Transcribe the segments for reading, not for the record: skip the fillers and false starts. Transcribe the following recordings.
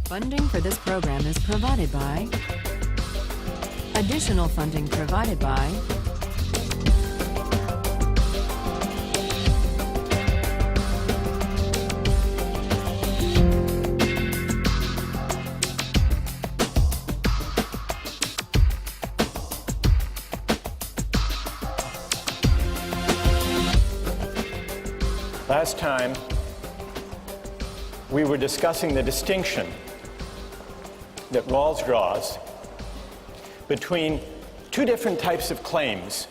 Funding for this program is provided by. Additional funding provided by. Last time, we were discussing the distinction that Rawls draws between two different types of claims.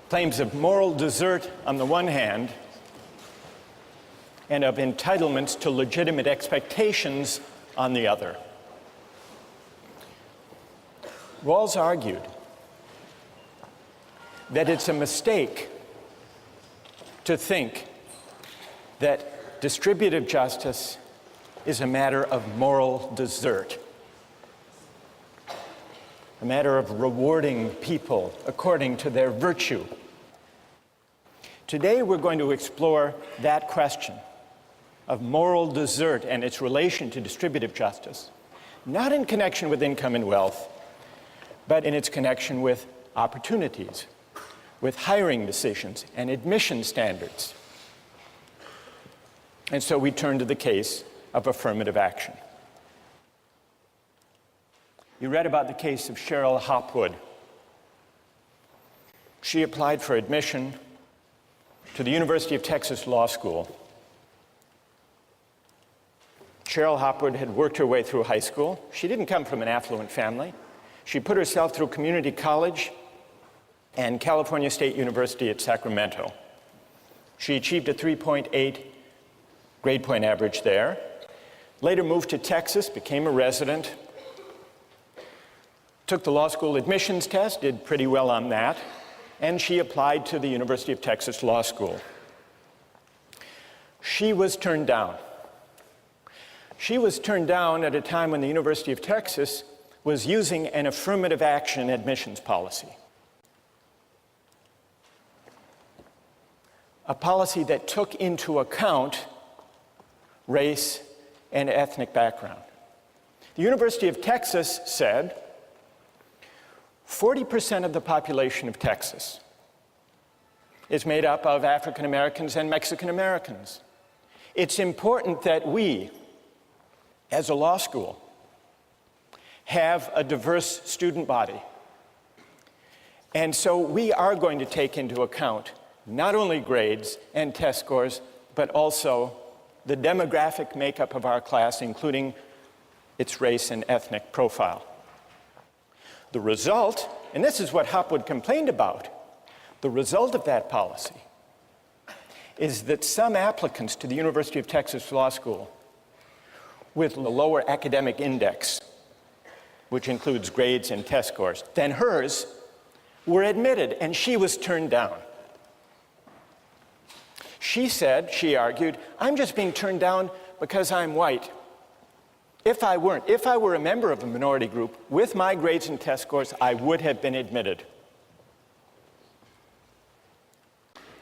Claims of moral desert on the one hand, and of entitlements to legitimate expectations on the other. Rawls argued that it's a mistake to think that distributive justice is a matter of moral desert, a matter of rewarding people according to their virtue. Today we're going to explore that question of moral desert and its relation to distributive justice, not in connection with income and wealth, but in its connection with opportunities, with hiring decisions and admission standards. And so we turn to the case of affirmative action. You read about the case of Cheryl Hopwood. She applied for admission to the University of Texas Law School. Cheryl Hopwood had worked her way through high school. She didn't come from an affluent family. She put herself through community college and California State University at Sacramento. She achieved a 3.8 grade point average there. Later moved to Texas, became a resident, took the law school admissions test, did pretty well on that, and she applied to the University of Texas Law School. She was turned down. She was turned down at a time when the University of Texas was using an affirmative action admissions policy. A policy that took into account race and ethnic background. The University of Texas said 40% of the population of Texas is made up of African Americans and Mexican Americans. It's important that we, as a law school, have a diverse student body. And so we are going to take into account not only grades and test scores, but also the demographic makeup of our class, including its race and ethnic profile. The result, and this is what Hopwood complained about, the result of that policy is that some applicants to the University of Texas Law School with a lower academic index, which includes grades and test scores, than hers, were admitted, and she was turned down. She said, she argued, I'm just being turned down because I'm white. If I were a member of a minority group with my grades and test scores, I would have been admitted.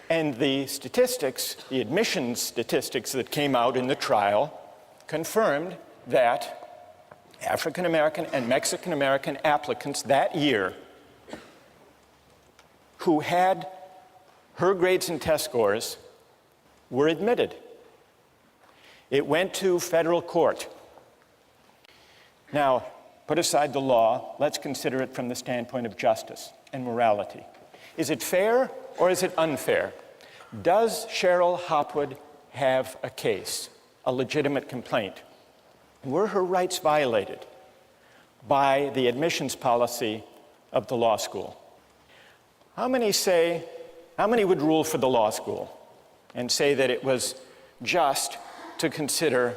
And the statistics, the admissions statistics that came out in the trial confirmed that African American and Mexican American applicants that year who had her grades and test scores were admitted. It went to federal court. Now, put aside the law, let's consider it from the standpoint of justice and morality. Is it fair or is it unfair? Does Cheryl Hopwood have a case, a legitimate complaint? Were her rights violated by the admissions policy of the law school? How many would rule for the law school and say that it was just to consider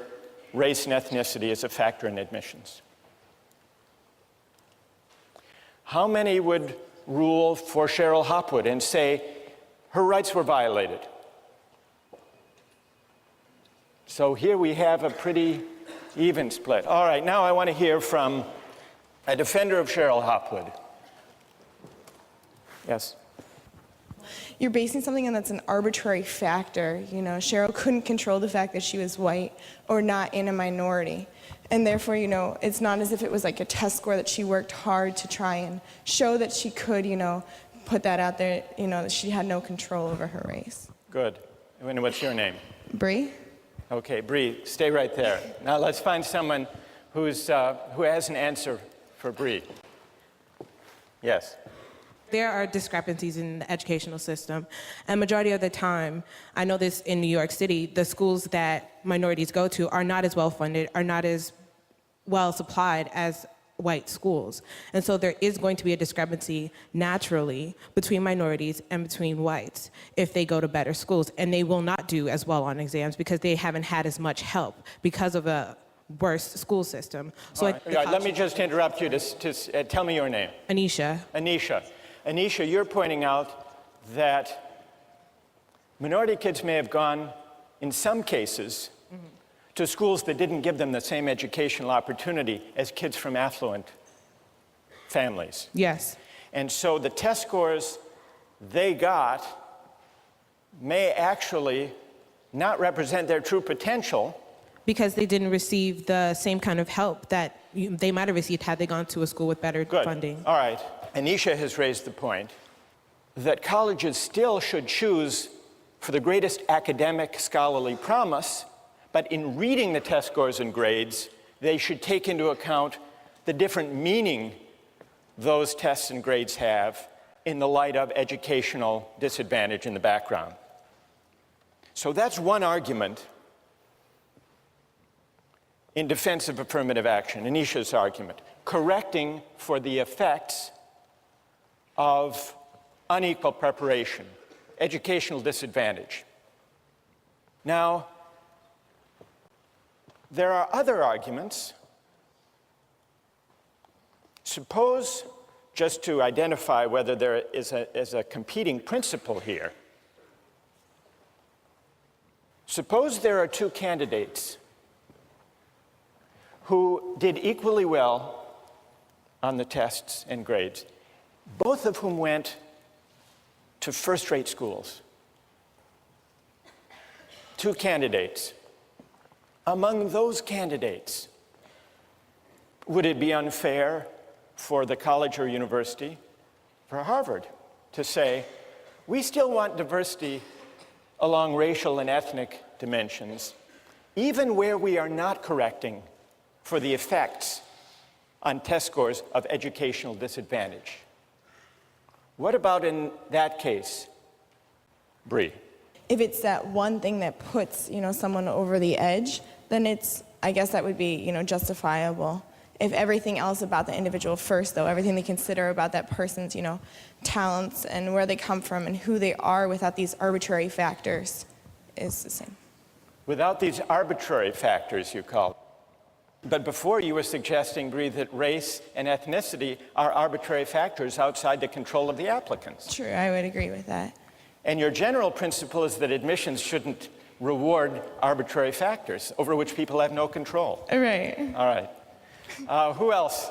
race and ethnicity as a factor in admissions? How many would rule for Cheryl Hopwood and say her rights were violated? So here we have a pretty even split. All right, now I want to hear from a defender of Cheryl Hopwood. Yes? You're basing something on that's an arbitrary factor. You know, Cheryl couldn't control the fact that she was white or not in a minority. And therefore, it's not as if it was like a test score that she worked hard to try and show that she could, put that out there, that she had no control over her race. Good. And what's your name? Bree? Okay, Bree, stay right there. Now let's find someone who has an answer for Bree. Yes. There are discrepancies in the educational system, and majority of the time, I know this in New York City, the schools that minorities go to are not as well funded, are not as well supplied as white schools. And so there is going to be a discrepancy naturally between minorities and between whites if they go to better schools, and they will not do as well on exams because they haven't had as much help because of a worse school system. So All right, let me just interrupt you to tell me your name. Anisha. Anisha. Anisha, you're pointing out that minority kids may have gone, in some cases, to schools that didn't give them the same educational opportunity as kids from affluent families. Yes. And so the test scores they got may actually not represent their true potential. Because they didn't receive the same kind of help that they might have received had they gone to a school with better funding. All right. Anisha has raised the point that colleges still should choose for the greatest academic scholarly promise, but in reading the test scores and grades, they should take into account the different meaning those tests and grades have in the light of educational disadvantage in the background. So that's one argument in defense of affirmative action, Anisha's argument, correcting for the effects of unequal preparation, educational disadvantage. Now, there are other arguments. Suppose, just to identify whether there is a competing principle here, suppose there are two candidates who did equally well on the tests and grades, both of whom went to first-rate schools. Two candidates. Among those candidates, would it be unfair for the college or university, for Harvard, to say, we still want diversity along racial and ethnic dimensions, even where we are not correcting for the effects on test scores of educational disadvantage? What about in that case, Bree? If it's that one thing that puts, someone over the edge, then I guess that would be, justifiable. If everything else about the individual first, though, everything they consider about that person's, talents and where they come from and who they are without these arbitrary factors is the same. Without these arbitrary factors, you call it. But before you were suggesting, Bree, that race and ethnicity are arbitrary factors outside the control of the applicants. True, I would agree with that. And your general principle is that admissions shouldn't reward arbitrary factors over which people have no control. Right. All right. Who else?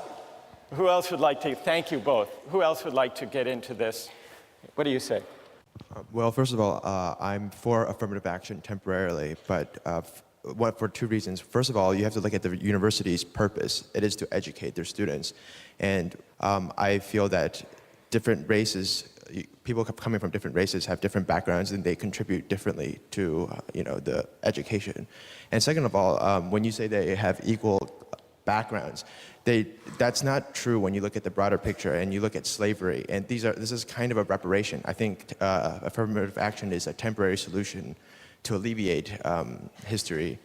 Who else would like to? Thank you both. Who else would like to get into this? What do you say? Well, first of all, I'm for affirmative action temporarily, but for two reasons. First of all, you have to look at the university's purpose. It is to educate their students. And I feel that different races, people coming from different races have different backgrounds and they contribute differently to the education. And second of all, when you say they have equal backgrounds, that's not true when you look at the broader picture and you look at slavery. And this is kind of a reparation. I think affirmative action is a temporary solution to alleviate history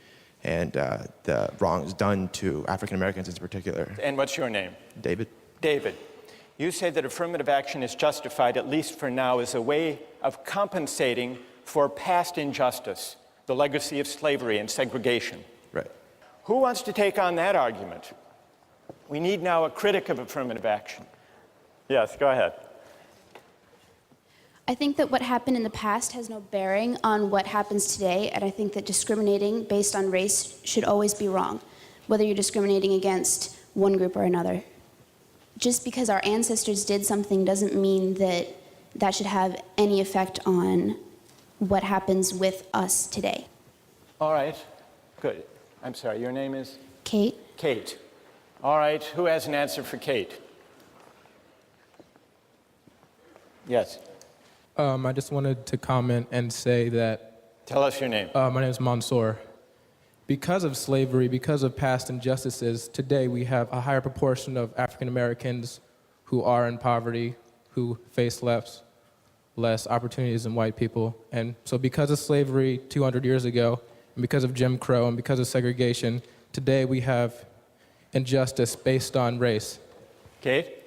and the wrongs done to African Americans in particular. And what's your name? David. David. You say that affirmative action is justified, at least for now, as a way of compensating for past injustice, the legacy of slavery and segregation. Right. Who wants to take on that argument? We need now a critic of affirmative action. Yes, go ahead. I think that what happened in the past has no bearing on what happens today, and I think that discriminating based on race should always be wrong, whether you're discriminating against one group or another. Just because our ancestors did something doesn't mean that that should have any effect on what happens with us today. All right, good. I'm sorry, your name is? Kate? Kate. All right, who has an answer for Kate? Yes. I just wanted to comment and say that Tell us your name. my name is Mansour. Because of slavery, because of past injustices, today we have a higher proportion of African Americans who are in poverty, who face less opportunities than white people. And so because of slavery 200 years ago, and because of Jim Crow, and because of segregation, today we have injustice based on race. Kate?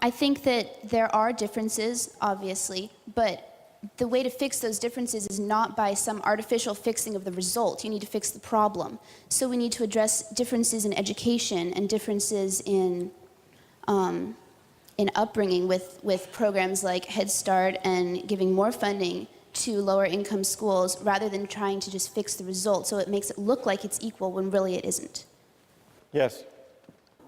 I think that there are differences, obviously, but the way to fix those differences is not by some artificial fixing of the result. You need to fix the problem. So we need to address differences in education and differences in upbringing with programs like Head Start and giving more funding to lower income schools rather than trying to just fix the result so it makes it look like it's equal when really it isn't. Yes.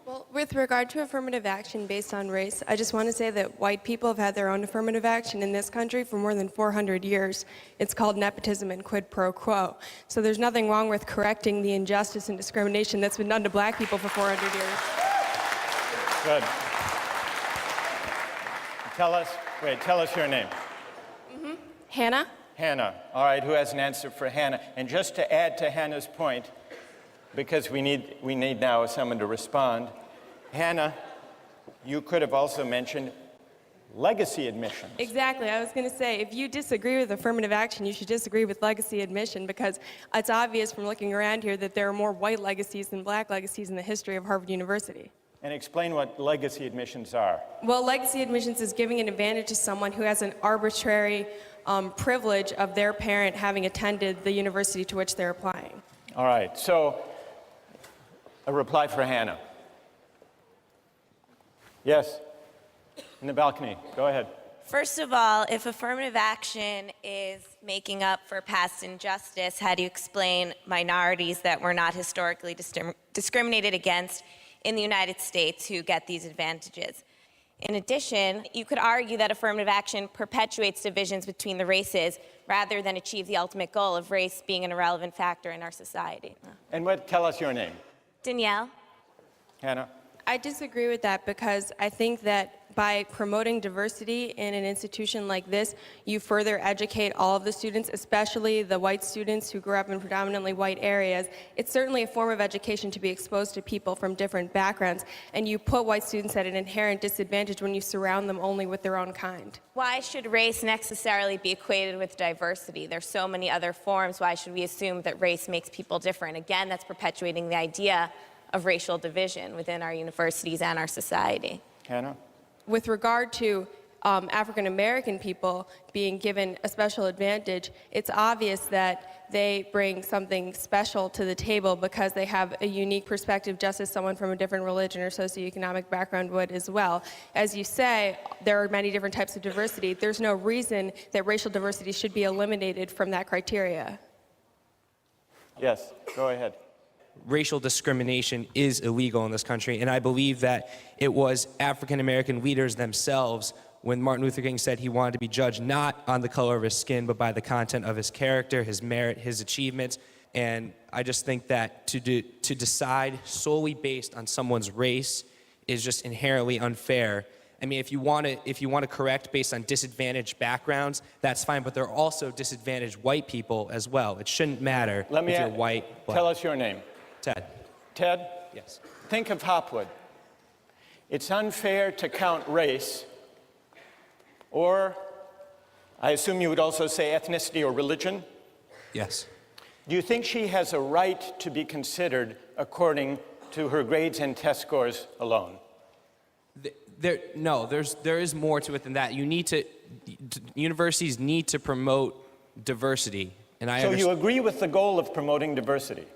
Well, with regard to affirmative action based on race, I just want to say that white people have had their own affirmative action in this country for more than 400 years. It's called nepotism and quid pro quo. So there's nothing wrong with correcting the injustice and discrimination that's been done to black people for 400 years. Good. Tell us your name. Hannah? Hannah. All right, who has an answer for Hannah? And just to add to Hannah's point, because we need now someone to respond. Hannah, you could have also mentioned legacy admission. Exactly. I was going to say, if you disagree with affirmative action, you should disagree with legacy admission, because it's obvious from looking around here that there are more white legacies than black legacies in the history of Harvard University. And explain what legacy admissions are. Well, legacy admissions is giving an advantage to someone who has an arbitrary privilege of their parent having attended the university to which they're applying. All right, so a reply for Hannah. Yes, in the balcony, go ahead. First of all, if affirmative action is making up for past injustice, how do you explain minorities that were not historically discriminated against in the United States who get these advantages? In addition, you could argue that affirmative action perpetuates divisions between the races rather than achieve the ultimate goal of race being an irrelevant factor in our society. And tell us your name. Danielle? Hannah? I disagree with that, because I think that by promoting diversity in an institution like this, you further educate all of the students, especially the white students who grew up in predominantly white areas. It's certainly a form of education to be exposed to people from different backgrounds, and you put white students at an inherent disadvantage when you surround them only with their own kind. Why should race necessarily be equated with diversity? There's so many other forms. Why should we assume that race makes people different? Again, that's perpetuating the idea of racial division within our universities and our society. Hannah? With regard to African American people being given a special advantage, it's obvious that they bring something special to the table because they have a unique perspective, just as someone from a different religion or socioeconomic background would as well. As you say, there are many different types of diversity. There's no reason that racial diversity should be eliminated from that criteria. Yes, go ahead. Racial discrimination is illegal in this country, and I believe that it was African American leaders themselves, when Martin Luther King said he wanted to be judged not on the color of his skin, but by the content of his character, his merit, his achievements. And I just think that to decide solely based on someone's race is just inherently unfair. I mean, if you want to correct based on disadvantaged backgrounds, that's fine, but there are also disadvantaged white people as well. It shouldn't matter if you're white, black. Tell us your name. Ted. Ted? Yes. Think of Hopwood. It's unfair to count race, or I assume you would also say ethnicity or religion. Yes. Do you think she has a right to be considered according to her grades and test scores alone? No, there is more to it than that. Universities need to promote diversity. And So you agree with the goal of promoting diversity?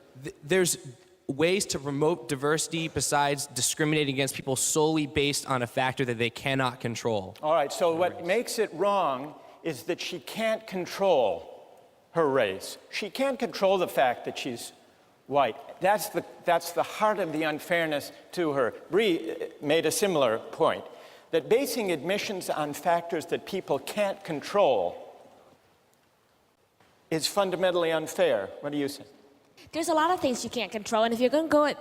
There's ways to promote diversity besides discriminating against people solely based on a factor that they cannot control. All right, so what makes it wrong is that she can't control her race. She can't control the fact that she's white. That's the heart of the unfairness to her. Bree made a similar point, that basing admissions on factors that people can't control is fundamentally unfair. What do you say? There's a lot of things you can't control, and if you're going to go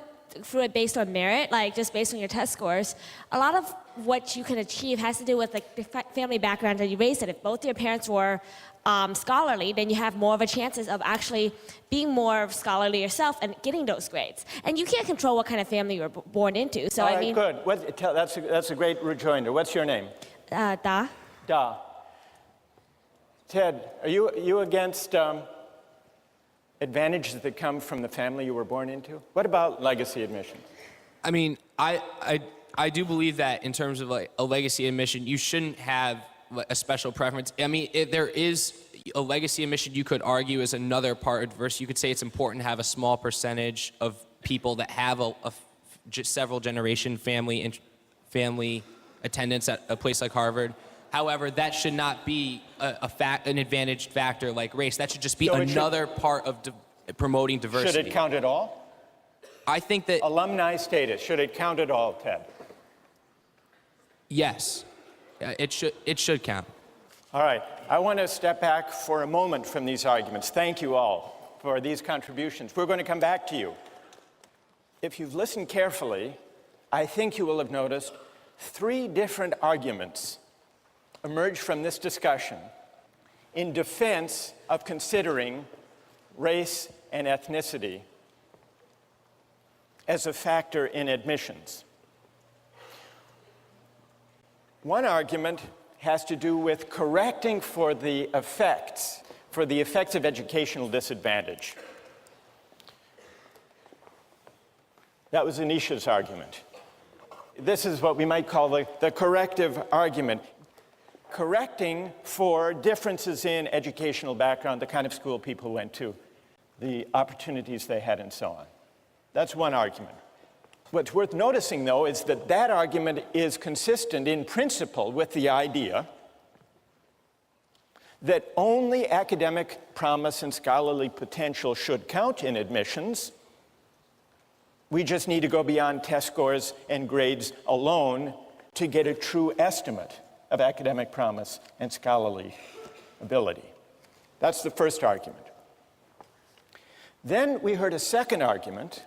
through it based on merit, like just based on your test scores, a lot of what you can achieve has to do with like the family background that you raised in. If both your parents were scholarly, then you have more of a chances of actually being more scholarly yourself and getting those grades. And you can't control what kind of family you were born into. So All I right, mean, good. That's a great rejoinder. What's your name? Da. Da. Ted, are you against advantages that come from the family you were born into? What about legacy admission? I mean, I do believe that in terms of like a legacy admission, you shouldn't have a special preference. I mean, if there is a legacy admission, you could argue is another part of diversity. You could say it's important to have a small percentage of people that have just several generation family attendance at a place like Harvard. However, that should not be an advantaged factor like race. That should just be another part of promoting diversity. Should it count at all? I think that alumni status, should it count at all, Ted? Yes, it should count. All right, I want to step back for a moment from these arguments. Thank you all for these contributions. We're going to come back to you. If you've listened carefully, I think you will have noticed 3 different arguments emerge from this discussion in defense of considering race and ethnicity as a factor in admissions. One argument has to do with correcting for the effects of educational disadvantage. That was Anisha's argument. This is what we might call the corrective argument. Correcting for differences in educational background, the kind of school people went to, the opportunities they had, and so on. That's one argument. What's worth noticing, though, is that that argument is consistent in principle with the idea that only academic promise and scholarly potential should count in admissions. We just need to go beyond test scores and grades alone to get a true estimate of academic promise and scholarly ability. That's the first argument. Then we heard a second argument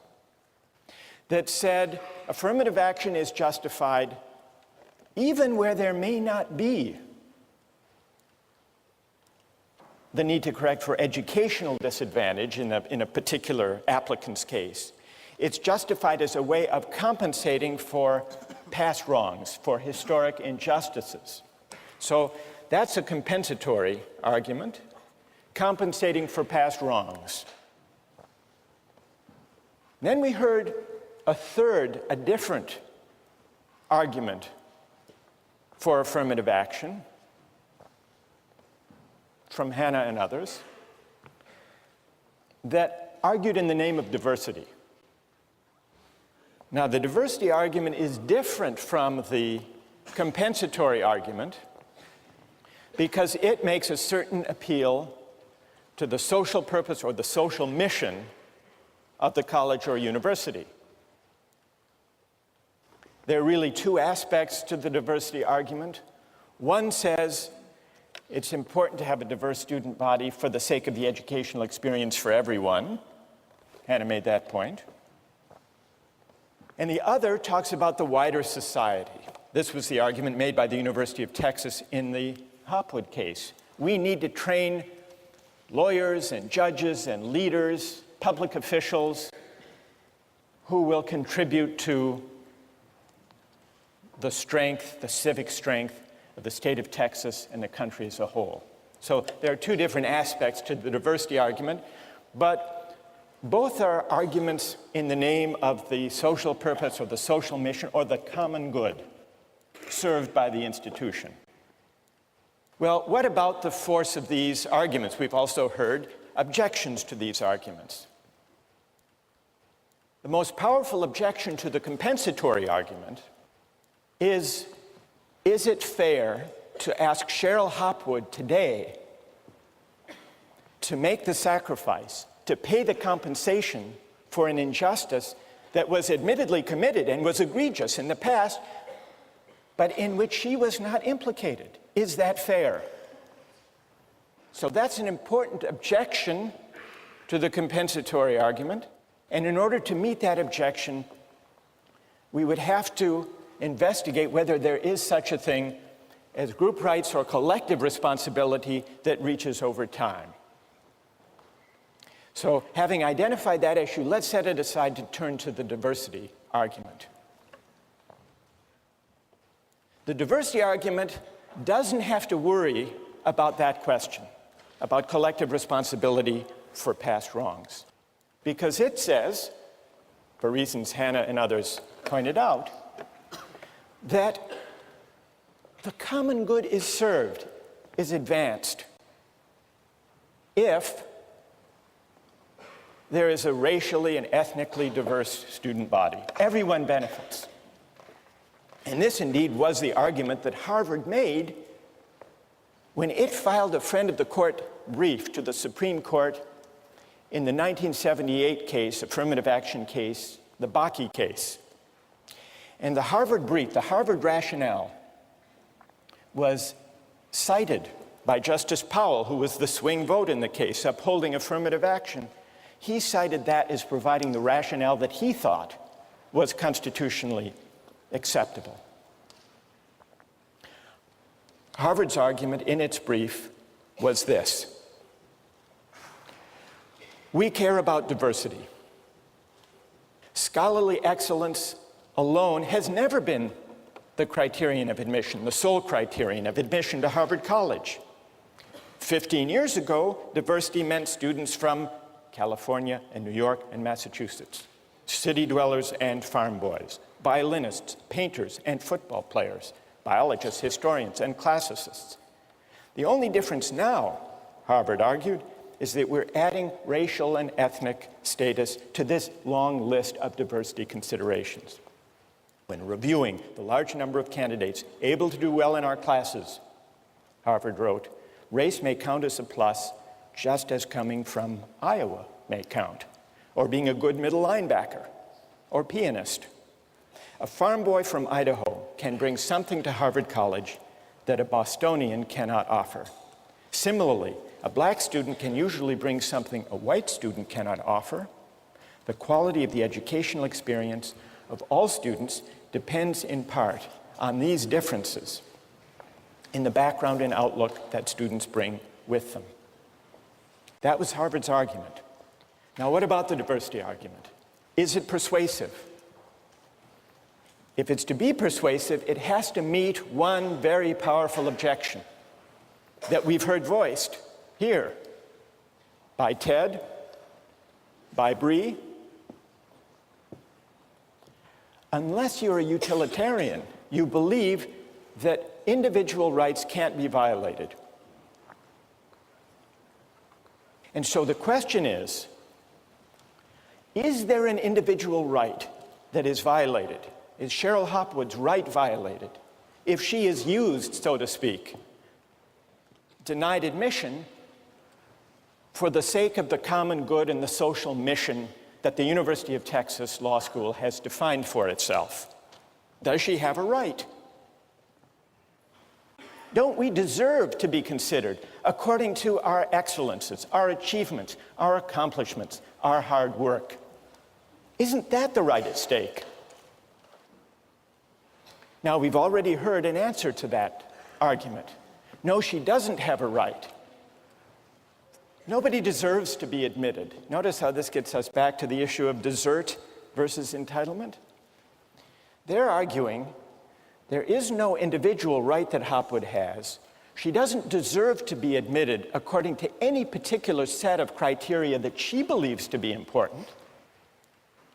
that said affirmative action is justified even where there may not be the need to correct for educational disadvantage in a particular applicant's case. It's justified as a way of compensating for past wrongs, for historic injustices. So that's a compensatory argument, compensating for past wrongs. Then we heard a different argument for affirmative action from Hannah and others that argued in the name of diversity. Now, the diversity argument is different from the compensatory argument because it makes a certain appeal to the social purpose or the social mission of the college or university. There are really 2 aspects to the diversity argument. One says it's important to have a diverse student body for the sake of the educational experience for everyone. Hannah made that point. And the other talks about the wider society. This was the argument made by the University of Texas in the Hopwood case. We need to train lawyers and judges and leaders, public officials, who will contribute to the strength, the civic strength of the state of Texas and the country as a whole. So there are 2 different aspects to the diversity argument, but both are arguments in the name of the social purpose or the social mission or the common good served by the institution. Well, what about the force of these arguments? We've also heard objections to these arguments. The most powerful objection to the compensatory argument is it fair to ask Cheryl Hopwood today to make the sacrifice, to pay the compensation for an injustice that was admittedly committed and was egregious in the past, but in which she was not implicated? Is that fair? So that's an important objection to the compensatory argument. And in order to meet that objection, we would have to investigate whether there is such a thing as group rights or collective responsibility that reaches over time. So having identified that issue, let's set it aside to turn to the diversity argument. The diversity argument doesn't have to worry about that question, about collective responsibility for past wrongs, because it says, for reasons Hannah and others pointed out, that the common good is served, is advanced, if there is a racially and ethnically diverse student body. Everyone benefits. And this indeed was the argument that Harvard made when it filed a friend of the court brief to the Supreme Court in the 1978 case, affirmative action case, the Bakke case. And the Harvard brief, the Harvard rationale, was cited by Justice Powell, who was the swing vote in the case, upholding affirmative action. He cited that as providing the rationale that he thought was constitutionally acceptable. Harvard's argument in its brief was this: we care about diversity. Scholarly excellence alone has never been the criterion of admission, the sole criterion of admission to Harvard College. 15 years ago, diversity meant students from California and New York and Massachusetts, city dwellers and farm boys, violinists, painters and football players, biologists, historians, and classicists. The only difference now, Harvard argued, is that we're adding racial and ethnic status to this long list of diversity considerations. When reviewing the large number of candidates able to do well in our classes, Harvard wrote, race may count as a plus just as coming from Iowa may count, or being a good middle linebacker, or pianist. A farm boy from Idaho can bring something to Harvard College that a Bostonian cannot offer. Similarly, a black student can usually bring something a white student cannot offer. The quality of the educational experience of all students depends in part on these differences in the background and outlook that students bring with them. That was Harvard's argument. Now, what about the diversity argument? Is it persuasive? If it's to be persuasive, it has to meet one very powerful objection that we've heard voiced here by Ted, by Bree. Unless you're a utilitarian, you believe that individual rights can't be violated. And so the question is there an individual right that is violated? Is Cheryl Hopwood's right violated if she is used, so to speak, denied admission for the sake of the common good and the social mission that the University of Texas Law School has defined for itself? Does she have a right? Don't we deserve to be considered according to our excellences, our achievements, our accomplishments, our hard work? Isn't that the right at stake? Now, we've already heard an answer to that argument. No, she doesn't have a right. Nobody deserves to be admitted. Notice how this gets us back to the issue of desert versus entitlement. They're arguing there is no individual right that Hopwood has. She doesn't deserve to be admitted according to any particular set of criteria that she believes to be important,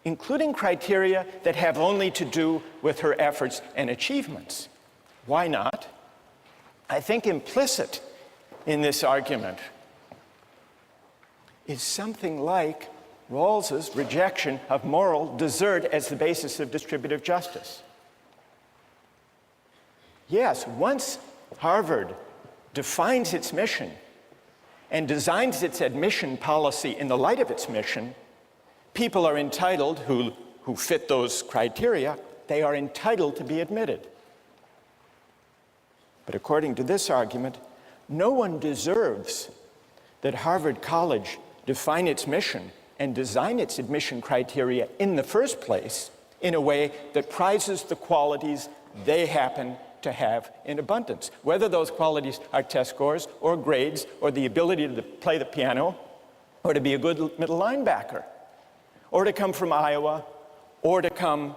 including criteria that have only to do with her efforts and achievements. Why not? I think implicit in this argument is something like Rawls's rejection of moral desert as the basis of distributive justice. Yes, once Harvard defines its mission and designs its admission policy in the light of its mission, people are entitled, who fit those criteria, they are entitled to be admitted. But according to this argument, no one deserves that Harvard College define its mission and design its admission criteria in the first place in a way that prizes the qualities they happen to have in abundance, whether those qualities are test scores or grades or the ability to play the piano or to be a good middle linebacker or to come from Iowa or to come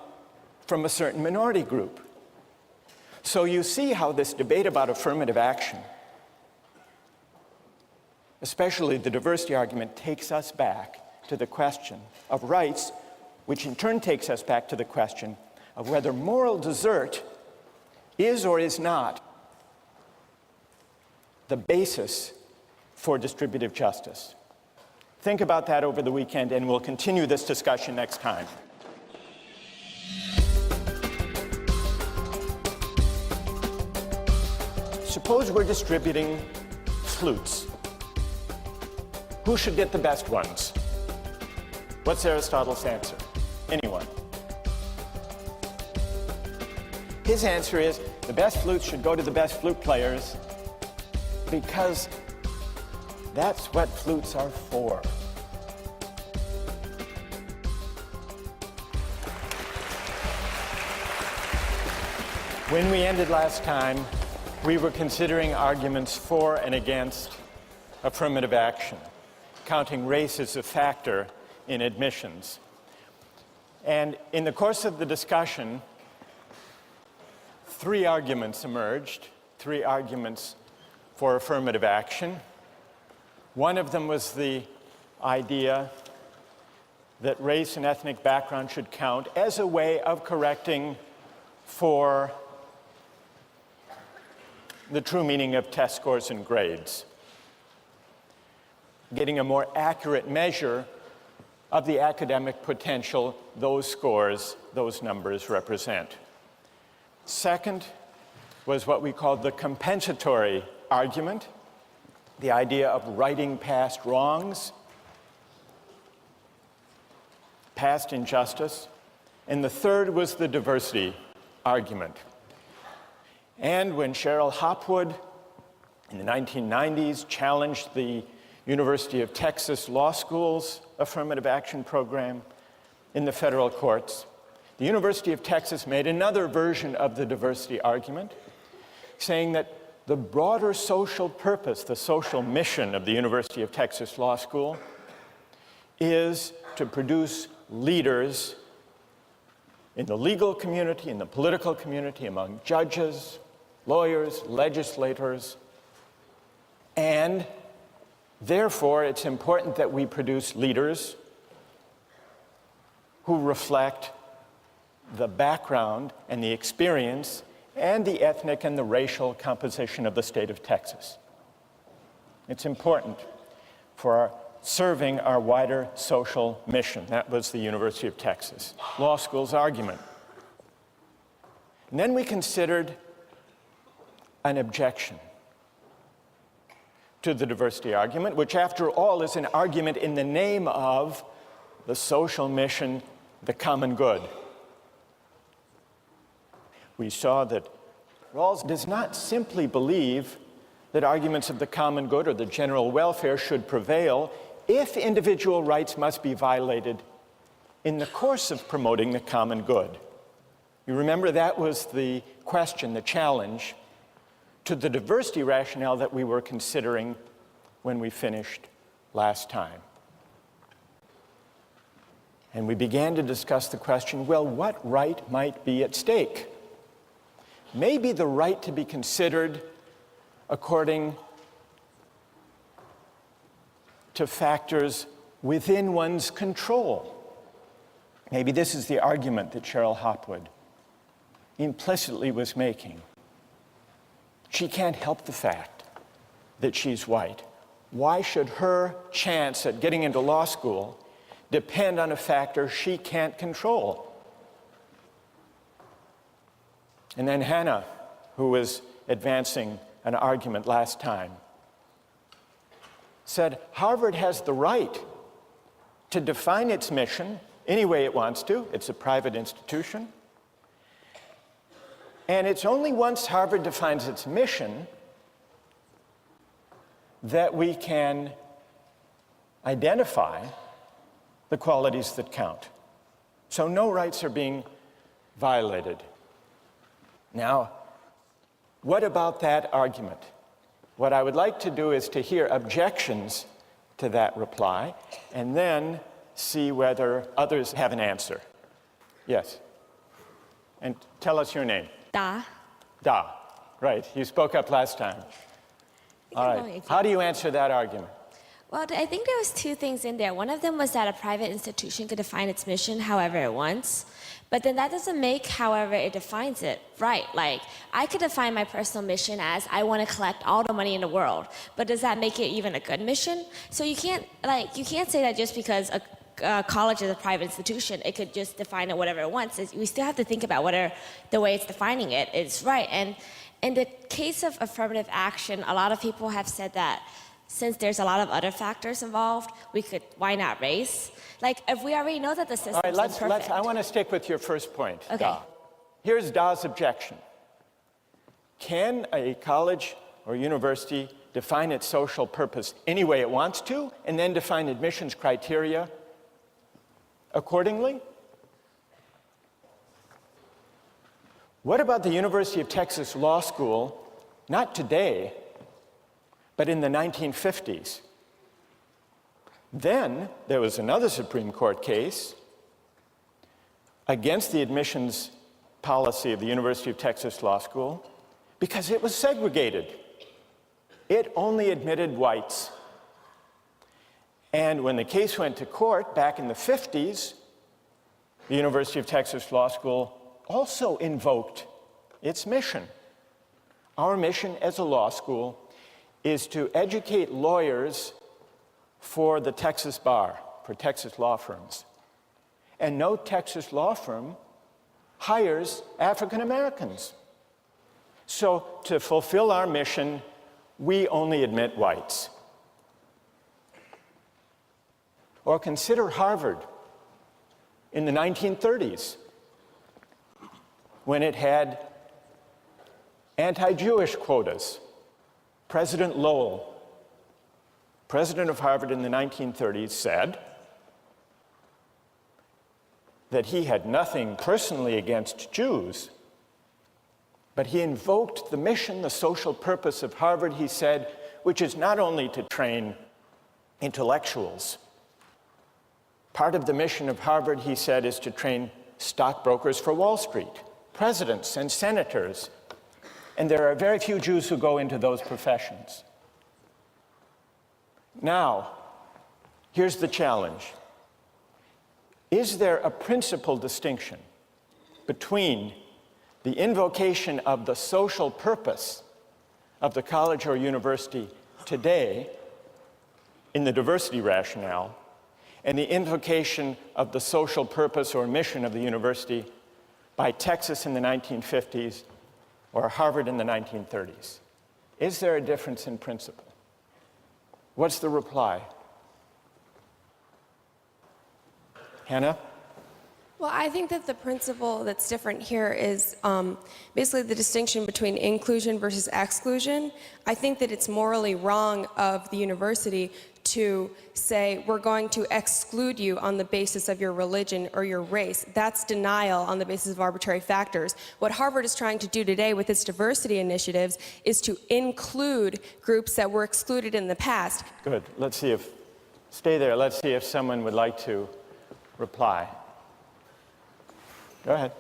from a certain minority group. So you see how this debate about affirmative action, especially the diversity argument, takes us back to the question of rights, which in turn takes us back to the question of whether moral desert is or is not the basis for distributive justice. Think about that over the weekend, and we'll continue this discussion next time. Suppose we're distributing flutes. Who should get the best ones? What's Aristotle's answer? Anyone. His answer is the best flutes should go to the best flute players because that's what flutes are for. When we ended last time, we were considering arguments for and against affirmative action, counting race as a factor in admissions. And in the course of the discussion, three arguments emerged, three arguments for affirmative action. One of them was the idea that race and ethnic background should count as a way of correcting for the true meaning of test scores and grades, getting a more accurate measure of the academic potential those scores, those numbers represent. Second was what we called the compensatory argument, the idea of righting past wrongs, past injustice. And the third was the diversity argument. And when Cheryl Hopwood in the 1990s challenged the University of Texas Law School's affirmative action program in the federal courts, the University of Texas made another version of the diversity argument, saying that the broader social purpose, the social mission of the University of Texas Law School is to produce leaders in the legal community, in the political community, among judges, lawyers, legislators, and therefore it's important that we produce leaders who reflect the background and the experience and the ethnic and the racial composition of the state of Texas. It's important for serving our wider social mission. That was the University of Texas Law School's argument. And then we considered an objection to the diversity argument, which after all is an argument in the name of the social mission, the common good. We saw that Rawls does not simply believe that arguments of the common good or the general welfare should prevail if individual rights must be violated in the course of promoting the common good. You remember that was the question, the challenge to the diversity rationale that we were considering when we finished last time. And we began to discuss the question, well, what right might be at stake? Maybe the right to be considered according to factors within one's control. Maybe this is the argument that Cheryl Hopwood implicitly was making. She can't help the fact that she's white. Why should her chance at getting into law school depend on a factor she can't control? And then Hannah, who was advancing an argument last time, said Harvard has the right to define its mission any way it wants to. It's a private institution. And it's only once Harvard defines its mission that we can identify the qualities that count. So no rights are being violated. Now, what about that argument? What I would like to do is to hear objections to that reply and then see whether others have an answer. Yes. And tell us your name. Da. Da. Right. You spoke up last time. All right. How do you answer that argument? Well, I think there was two things in there. One of them was that a private institution could define its mission however it wants, but then that doesn't make however it defines it right. Like, I could define my personal mission as I want to collect all the money in the world, but does that make it even a good mission? So you can't say that just because a college is a private institution, it could just define it whatever it wants. We still have to think about whether the way it's defining it is right. And in the case of affirmative action, a lot of people have said that since there's a lot of other factors involved, why not race? Like, if we already know that the system is imperfect. I want to stick with your first point, Okay. Da. Here's Da's objection. Can a college or university define its social purpose any way it wants to, and then define admissions criteria accordingly? What about the University of Texas Law School, not today, but in the 1950s? Then there was another Supreme Court case against the admissions policy of the University of Texas Law School because it was segregated. It only admitted whites. And when the case went to court back in the 50s, the University of Texas Law School also invoked its mission. Our mission as a law school is to educate lawyers for the Texas bar, for Texas law firms. And no Texas law firm hires African Americans. So to fulfill our mission, we only admit whites. Or consider Harvard in the 1930s, when it had anti-Jewish quotas. President Lowell, president of Harvard in the 1930s, said that he had nothing personally against Jews, but he invoked the mission, the social purpose of Harvard, he said, which is not only to train intellectuals. Part of the mission of Harvard, he said, is to train stockbrokers for Wall Street, presidents and senators. And there are very few Jews who go into those professions. Now, here's the challenge. Is there a principal distinction between the invocation of the social purpose of the college or university today in the diversity rationale and the invocation of the social purpose or mission of the university by Texas in the 1950s or Harvard in the 1930s? Is there a difference in principle? What's the reply? Hannah? Well, I think that the principle that's different here is basically the distinction between inclusion versus exclusion. I think that it's morally wrong of the university to say, we're going to exclude you on the basis of your religion or your race. That's denial on the basis of arbitrary factors. What Harvard is trying to do today with its diversity initiatives is to include groups that were excluded in the past. Good. Stay there. Let's see if someone would like to reply. Go ahead.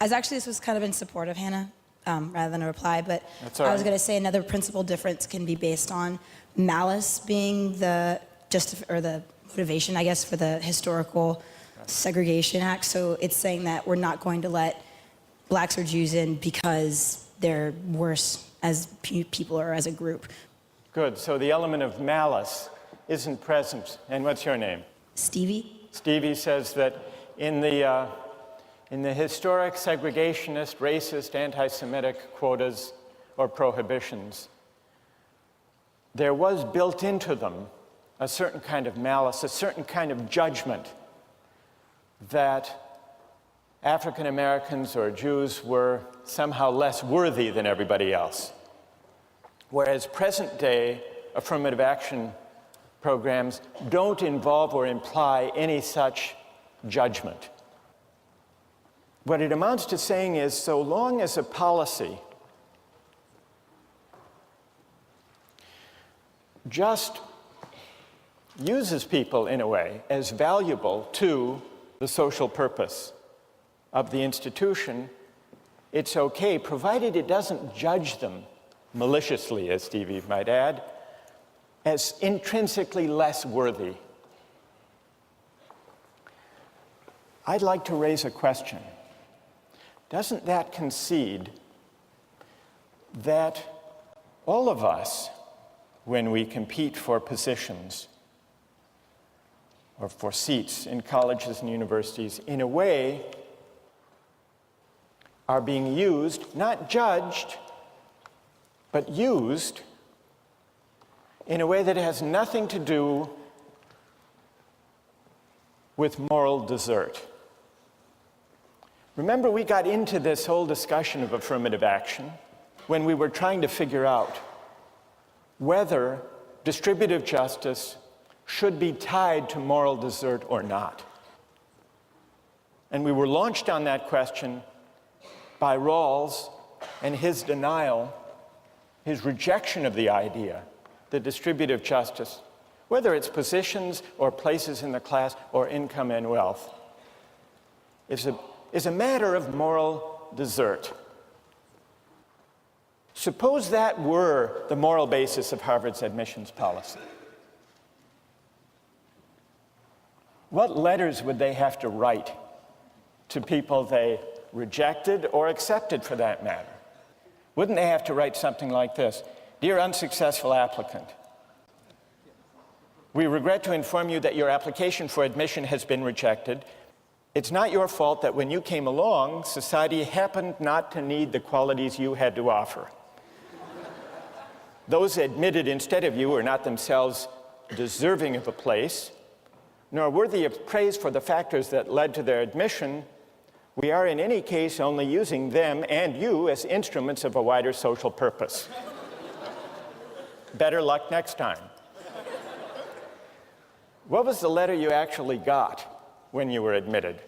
This was kind of in support of Hannah rather than a reply, but That's all right. I was going to say another principal difference can be based on malice being the motivation, I guess, for the historical segregation act. So it's saying that we're not going to let blacks or Jews in because they're worse as people or as a group. Good. So the element of malice isn't present. And what's your name? Stevie? Stevie says that in the historic segregationist, racist, anti-Semitic quotas or prohibitions, there was built into them a certain kind of malice, a certain kind of judgment that African Americans or Jews were somehow less worthy than everybody else. Whereas present day affirmative action programs don't involve or imply any such judgment. What it amounts to saying is, so long as a policy just uses people in a way as valuable to the social purpose of the institution, it's okay, provided it doesn't judge them maliciously, as Stevie might add, as intrinsically less worthy. I'd like to raise a question. Doesn't that concede that all of us, when we compete for positions or for seats in colleges and universities, in a way are being used, not judged, but used in a way that has nothing to do with moral desert? Remember, we got into this whole discussion of affirmative action when we were trying to figure out whether distributive justice should be tied to moral desert or not. And we were launched on that question by Rawls and his denial, his rejection of the idea that distributive justice, whether it's positions or places in the class or income and wealth, is a matter of moral desert. Suppose that were the moral basis of Harvard's admissions policy. What letters would they have to write to people they rejected or accepted, for that matter? Wouldn't they have to write something like this? Dear unsuccessful applicant, we regret to inform you that your application for admission has been rejected. It's not your fault that when you came along, society happened not to need the qualities you had to offer. Those admitted instead of you are not themselves deserving of a place, nor worthy of praise for the factors that led to their admission. We are in any case only using them and you as instruments of a wider social purpose. Better luck next time. What was the letter you actually got when you were admitted?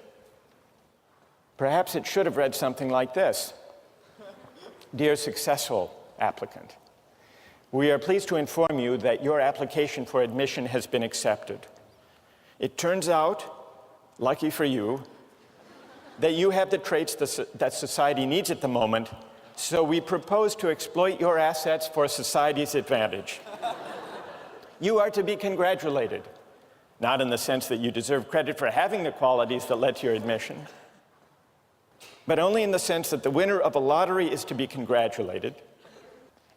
Perhaps it should have read something like this. Dear successful applicant, we are pleased to inform you that your application for admission has been accepted. It turns out, lucky for you, that you have the traits that society needs at the moment, so we propose to exploit your assets for society's advantage. You are to be congratulated, not in the sense that you deserve credit for having the qualities that led to your admission, but only in the sense that the winner of a lottery is to be congratulated,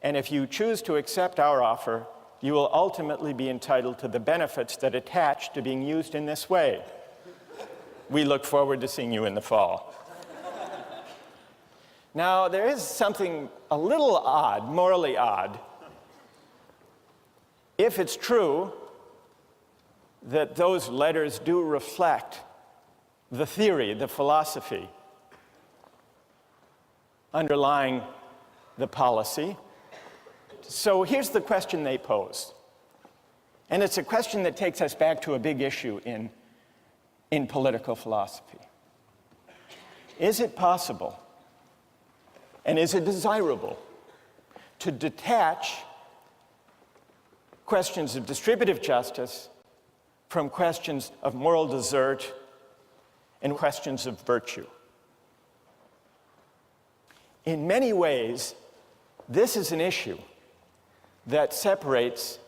and if you choose to accept our offer, you will ultimately be entitled to the benefits that attach to being used in this way. We look forward to seeing you in the fall. Now, there is something a little odd, morally odd, if it's true that those letters do reflect the theory, the philosophy underlying the policy. So here's the question they pose. And it's a question that takes us back to a big issue in political philosophy. Is it possible, and is it desirable, to detach questions of distributive justice from questions of moral desert and questions of virtue? In many ways, this is an issue that separates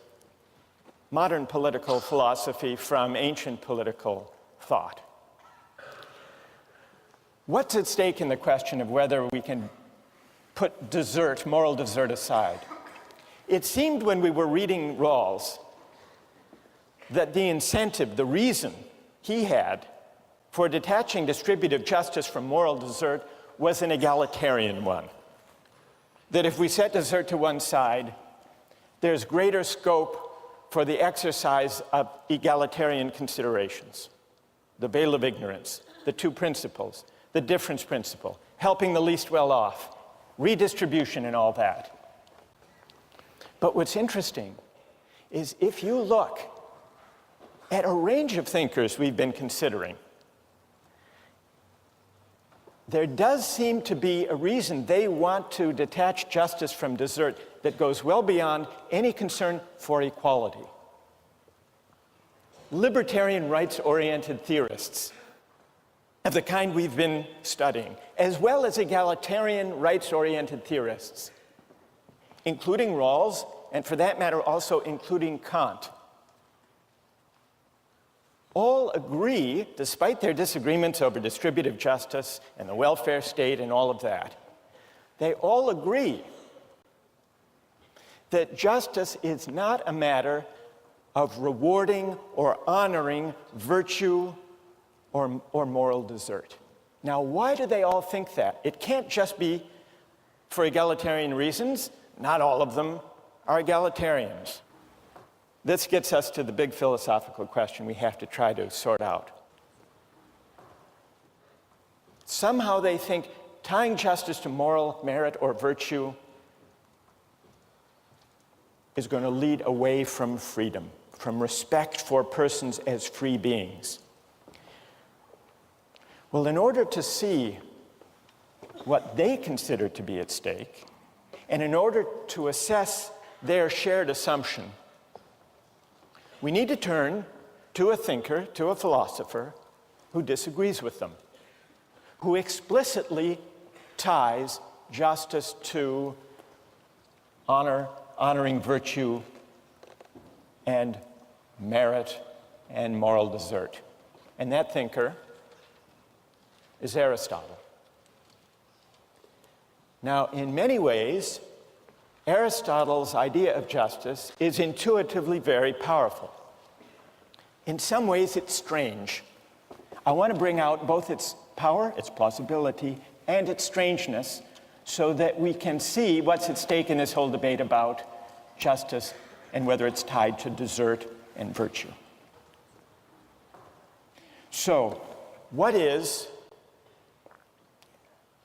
modern political philosophy from ancient political thought. What's at stake in the question of whether we can put desert, moral desert aside? It seemed when we were reading Rawls that the incentive, the reason he had for detaching distributive justice from moral desert was an egalitarian one. That if we set desert to one side, there's greater scope for the exercise of egalitarian considerations. The veil of ignorance, the two principles, the difference principle, helping the least well off, redistribution and all that. But what's interesting is if you look at a range of thinkers we've been considering, there does seem to be a reason they want to detach justice from desert that goes well beyond any concern for equality. Libertarian rights-oriented theorists of the kind we've been studying, as well as egalitarian rights-oriented theorists, including Rawls, and for that matter also including Kant, all agree, despite their disagreements over distributive justice and the welfare state and all of that, they all agree that justice is not a matter of rewarding or honoring virtue or moral desert. Now, why do they all think that? It can't just be for egalitarian reasons. Not all of them are egalitarians. This gets us to the big philosophical question we have to try to sort out. Somehow they think tying justice to moral merit or virtue is going to lead away from freedom, from respect for persons as free beings. Well, in order to see what they consider to be at stake, and in order to assess their shared assumption, we need to turn to a thinker, to a philosopher, who disagrees with them, who explicitly ties justice to honoring virtue and merit and moral desert. And that thinker is Aristotle. Now, in many ways, Aristotle's idea of justice is intuitively very powerful. In some ways, it's strange. I want to bring out both its power, its plausibility, and its strangeness so that we can see what's at stake in this whole debate about justice and whether it's tied to desert and virtue. So, what is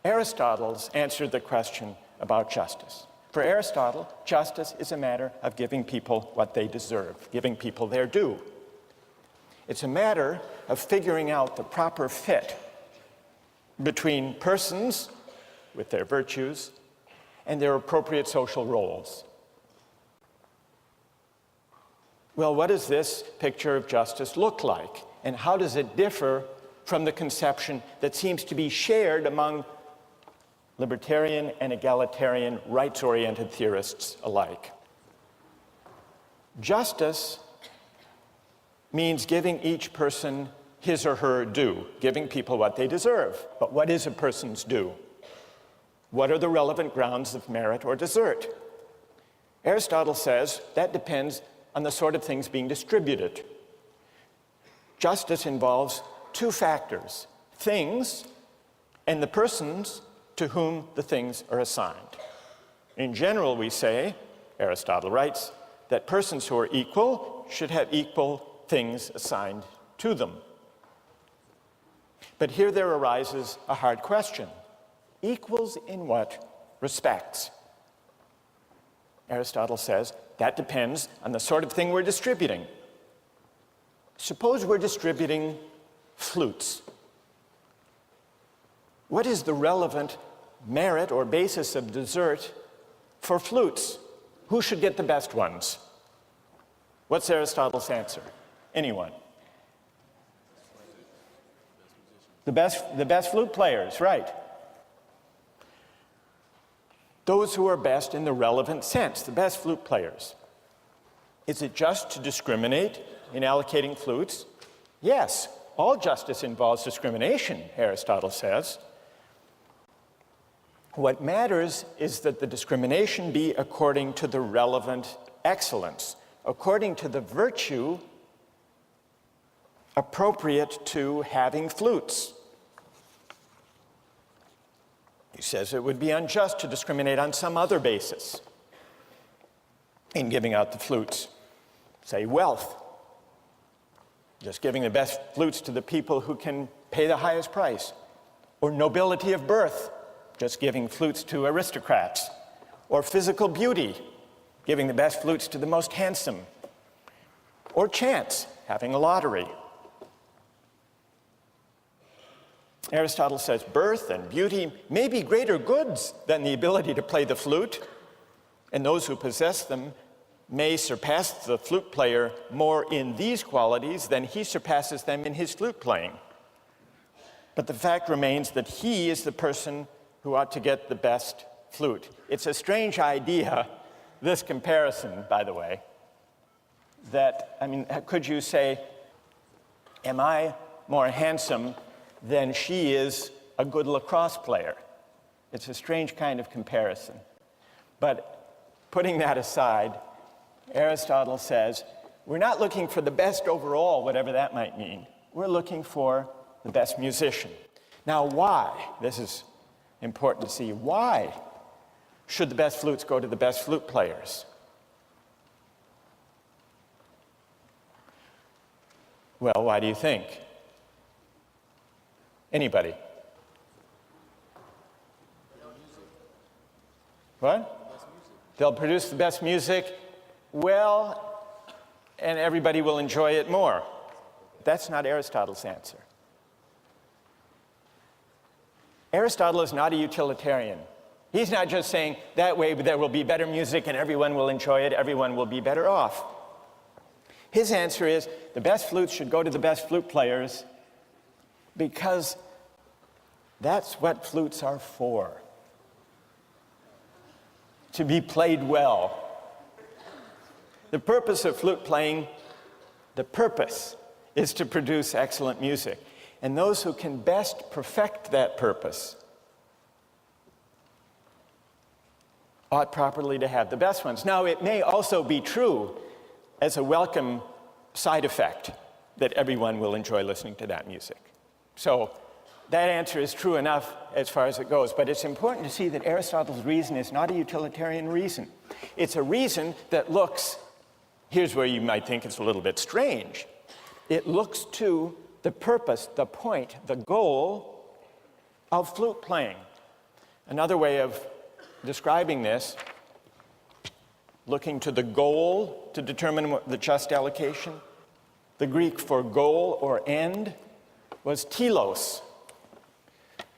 Aristotle's answer to the question about justice? For Aristotle, justice is a matter of giving people what they deserve, giving people their due. It's a matter of figuring out the proper fit between persons with their virtues and their appropriate social roles. Well, what does this picture of justice look like? And how does it differ from the conception that seems to be shared among libertarian and egalitarian rights-oriented theorists alike? Justice means giving each person his or her due, giving people what they deserve. But what is a person's due? What are the relevant grounds of merit or desert? Aristotle says that depends on the sort of things being distributed. Justice involves two factors: things and the persons to whom the things are assigned. In general, we say, Aristotle writes, that persons who are equal should have equal things assigned to them. But here there arises a hard question. Equals in what respects? Aristotle says that depends on the sort of thing we're distributing. Suppose we're distributing flutes. What is the relevant merit or basis of desert for flutes? Who should get the best ones? What's Aristotle's answer? Anyone? The best flute players, right. Those who are best in the relevant sense, the best flute players. Is it just to discriminate in allocating flutes? Yes, all justice involves discrimination, Aristotle says. What matters is that the discrimination be according to the relevant excellence, according to the virtue appropriate to having flutes. He says it would be unjust to discriminate on some other basis in giving out the flutes. Say wealth, just giving the best flutes to the people who can pay the highest price. Or nobility of birth, just giving flutes to aristocrats. Or physical beauty, giving the best flutes to the most handsome. Or chance, having a lottery. Aristotle says birth and beauty may be greater goods than the ability to play the flute, and those who possess them may surpass the flute player more in these qualities than he surpasses them in his flute playing. But the fact remains that he is the person who ought to get the best flute. It's a strange idea, this comparison, by the way, that, could you say, am I more handsome than she is a good lacrosse player? It's a strange kind of comparison. But putting that aside, Aristotle says, we're not looking for the best overall, whatever that might mean. We're looking for the best musician. Now, why? This is important to see. Why should the best flutes go to the best flute players? Well, why do you think? Anybody? What? They'll produce the best music. Well, and everybody will enjoy it more. That's not Aristotle's answer. Aristotle is not a utilitarian. He's not just saying that way there will be better music and everyone will enjoy it, everyone will be better off. His answer is the best flutes should go to the best flute players because that's what flutes are for. To be played well. The purpose of flute playing, the purpose is to produce excellent music. And those who can best perfect that purpose ought properly to have the best ones. Now, it may also be true as a welcome side effect that everyone will enjoy listening to that music. So that answer is true enough as far as it goes, but it's important to see that Aristotle's reason is not a utilitarian reason. It's a reason that looks, here's where you might think it's a little bit strange. It looks to the purpose, the point, the goal of flute playing. Another way of describing this, looking to the goal to determine the just allocation. The Greek for goal or end was telos.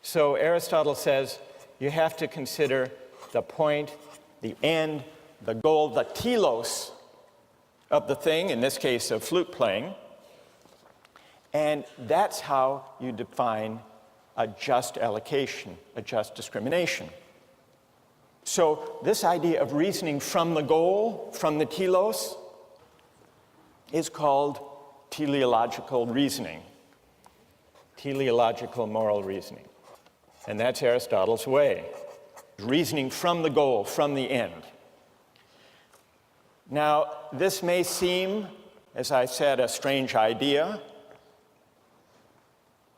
So Aristotle says you have to consider the point, the end, the goal, the telos of the thing, in this case of flute playing. And that's how you define a just allocation, a just discrimination. So this idea of reasoning from the goal, from the telos, is called teleological reasoning, teleological moral reasoning. And that's Aristotle's way, reasoning from the goal, from the end. Now, this may seem, as I said, a strange idea,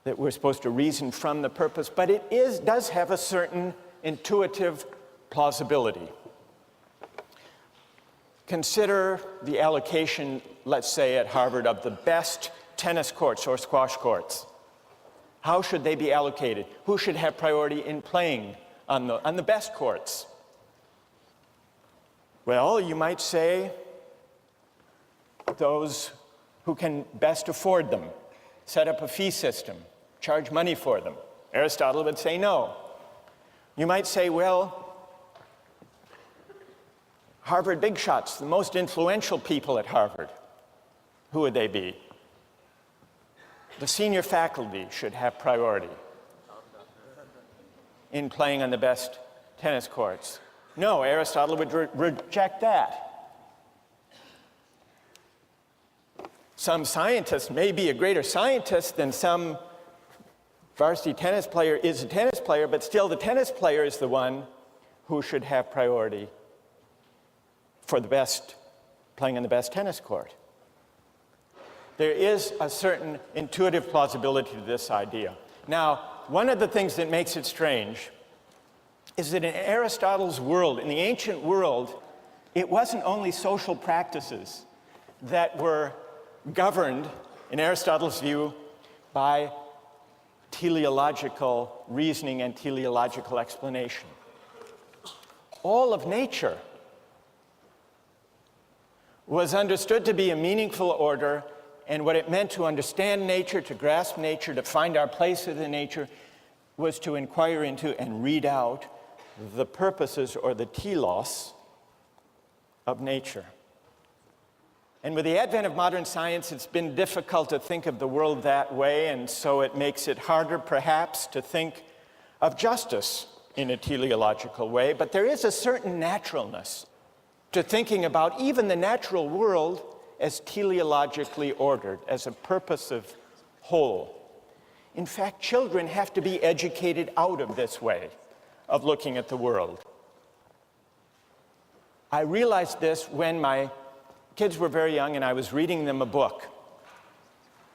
that we're supposed to reason from the purpose, but it does have a certain intuitive plausibility. Consider the allocation, let's say at Harvard, of the best tennis courts or squash courts. How should they be allocated? Who should have priority in playing on the best courts? Well, you might say those who can best afford them, set up a fee system, charge money for them. Aristotle would say no. You might say, well, Harvard big shots, the most influential people at Harvard, who would they be? The senior faculty should have priority in playing on the best tennis courts. No, Aristotle would reject that. Some scientist may be a greater scientist than some varsity tennis player is a tennis player, but still the tennis player is the one who should have priority for the best, playing on the best tennis court. There is a certain intuitive plausibility to this idea. Now, one of the things that makes it strange is that in Aristotle's world, in the ancient world, it wasn't only social practices that were governed, in Aristotle's view, by teleological reasoning and teleological explanation. All of nature was understood to be a meaningful order, and what it meant to understand nature, to grasp nature, to find our place within nature, was to inquire into and read out the purposes or the telos of nature. And with the advent of modern science, it's been difficult to think of the world that way, and so it makes it harder, perhaps, to think of justice in a teleological way. But there is a certain naturalness to thinking about even the natural world as teleologically ordered, as a purposive whole. In fact, children have to be educated out of this way of looking at the world. I realized this when my kids were very young and I was reading them a book,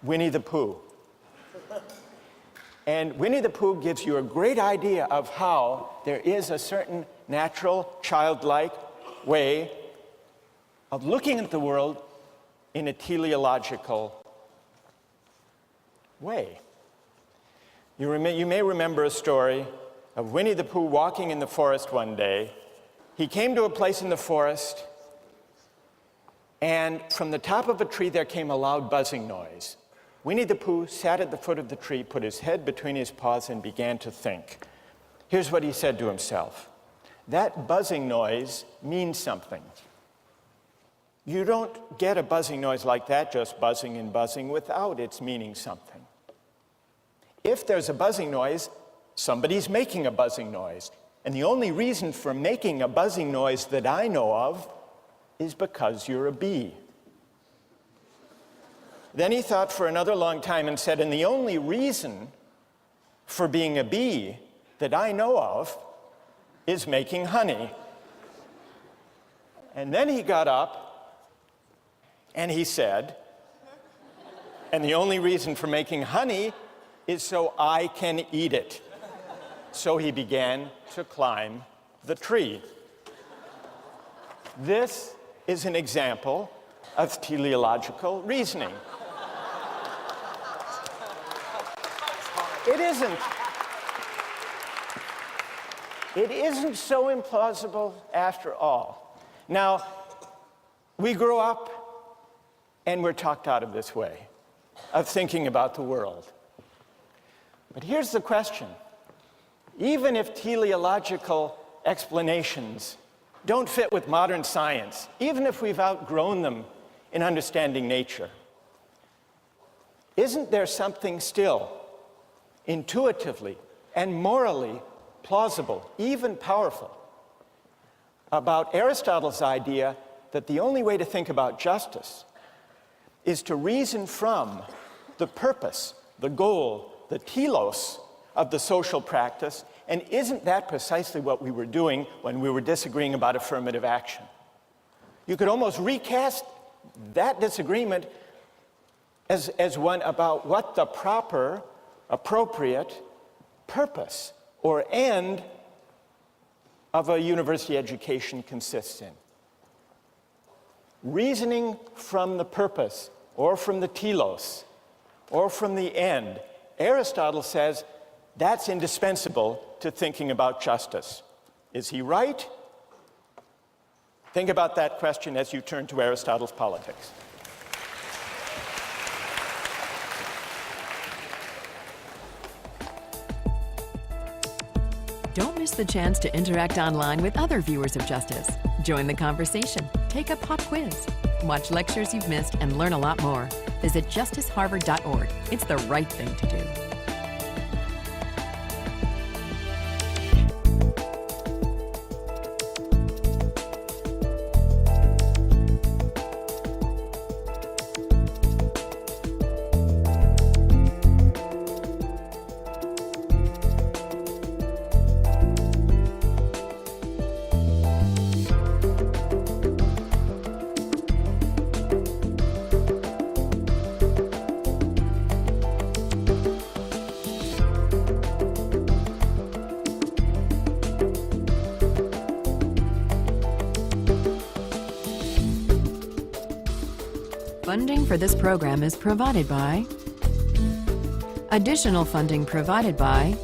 Winnie the Pooh. And Winnie the Pooh gives you a great idea of how there is a certain natural, childlike way of looking at the world in a teleological way. You may remember a story of Winnie the Pooh walking in the forest one day. He came to a place in the forest, and from the top of a tree there came a loud buzzing noise. Winnie the Pooh sat at the foot of the tree, put his head between his paws, and began to think. Here's what he said to himself. That buzzing noise means something. You don't get a buzzing noise like that just buzzing and buzzing without its meaning something. If there's a buzzing noise, somebody's making a buzzing noise. And the only reason for making a buzzing noise that I know of is because you're a bee. Then he thought for another long time and said, and the only reason for being a bee that I know of is making honey. And then he got up and he said, and the only reason for making honey is so I can eat it. So he began to climb the tree. This is an example of teleological reasoning. It isn't so implausible after all. Now, we grow up and we're talked out of this way of thinking about the world. But here's the question. Even if teleological explanations don't fit with modern science, even if we've outgrown them in understanding nature, isn't there something still intuitively and morally plausible, even powerful, about Aristotle's idea that the only way to think about justice is to reason from the purpose, the goal, the telos of the social practice? And isn't that precisely what we were doing when we were disagreeing about affirmative action? You could almost recast that disagreement as one about what the proper, appropriate purpose or end of a university education consists in. Reasoning from the purpose or from the telos or from the end, Aristotle says that's indispensable to thinking about justice. Is he right? Think about that question as you turn to Aristotle's Politics. Don't miss the chance to interact online with other viewers of Justice. Join the conversation, take a pop quiz, watch lectures you've missed, and learn a lot more. Visit justiceharvard.org. It's the right thing to do. Funding for this program is provided by... Additional funding provided by